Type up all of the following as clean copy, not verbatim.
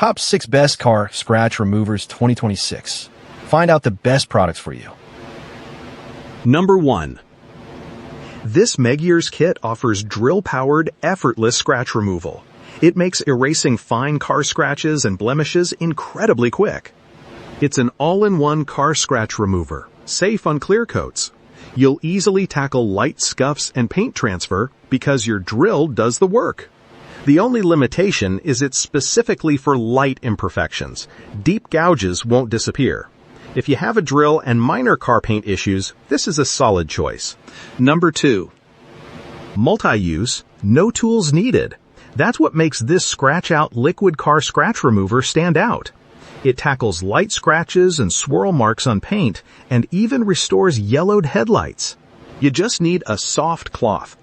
Top 6 Best Car Scratch Removers 2026. Find out the best products for you. Number 1. This Meguiar's kit offers drill-powered, effortless scratch removal. It makes erasing fine car scratches and blemishes incredibly quick. It's an all-in-one car scratch remover, safe on clear coats. You'll easily tackle light scuffs and paint transfer because your drill does the work. The only limitation is it's specifically for light imperfections. Deep gouges won't disappear. If you have a drill and minor car paint issues, this is a solid choice. Number 2. Multi-use, no tools needed. That's what makes this scratch-out liquid car scratch remover stand out. It tackles light scratches and swirl marks on paint and even restores yellowed headlights. You just need a soft cloth.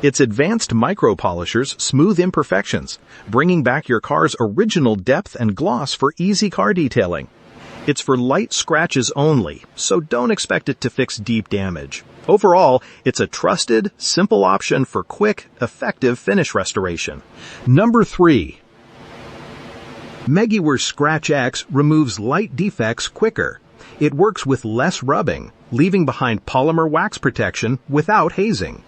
Its advanced micro-polishers smooth imperfections, bringing back your car's original depth and gloss for easy car detailing. It's for light scratches only, so don't expect it to fix deep damage. Overall, it's a trusted, simple option for quick, effective finish restoration. Number 3. Meguiar QUIXX removes light defects quicker. It works with less rubbing, leaving behind polymer wax protection without hazing.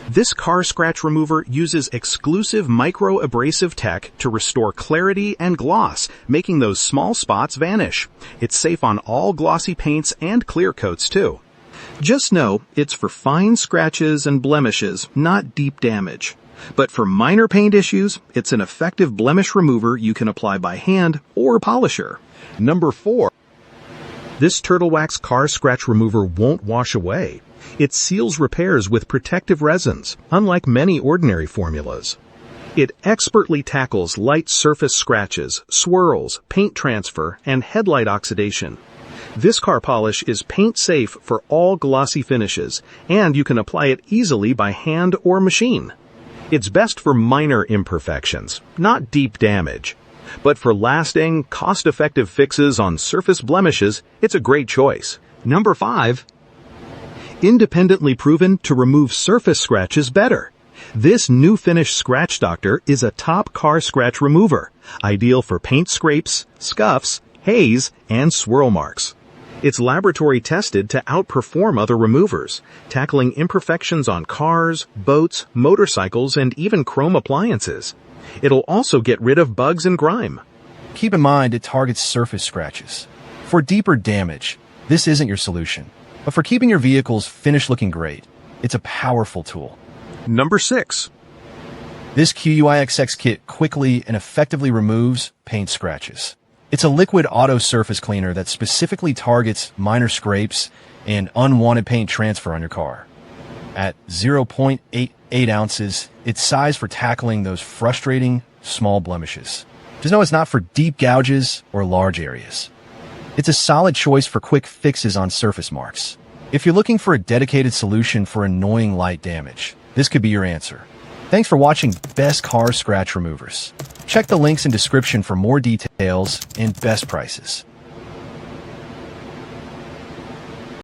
This car scratch remover uses exclusive micro-abrasive tech to restore clarity and gloss, making those small spots vanish. It's safe on all glossy paints and clear coats too. Just know it's for fine scratches and blemishes, not deep damage. But for minor paint issues, it's an effective blemish remover you can apply by hand or polisher. Number 4. This Turtle Wax car scratch remover won't wash away. It seals repairs with protective resins, unlike many ordinary formulas. It expertly tackles light surface scratches, swirls, paint transfer, and headlight oxidation. This car polish is paint safe for all glossy finishes, and you can apply it easily by hand or machine. It's best for minor imperfections, not deep damage. But for lasting, cost-effective fixes on surface blemishes, it's a great choice. Number 5. Independently proven to remove surface scratches better. This new finish Scratch Doctor is a top car scratch remover, ideal for paint scrapes, scuffs, haze, and swirl marks. It's laboratory tested to outperform other removers, tackling imperfections on cars, boats, motorcycles, and even chrome appliances. It'll also get rid of bugs and grime. Keep in mind it targets surface scratches. For deeper damage, this isn't your solution. But for keeping your vehicle's finish looking great, it's a powerful tool. Number 6. This QUIXX kit quickly and effectively removes paint scratches. It's a liquid auto surface cleaner that specifically targets minor scrapes and unwanted paint transfer on your car. At 0.88 ounces, it's sized for tackling those frustrating small blemishes. Just know it's not for deep gouges or large areas. It's a solid choice for quick fixes on surface marks. If you're looking for a dedicated solution for annoying light damage, this could be your answer. Thanks for watching Best Car Scratch Removers. Check the links in description for more details and best prices.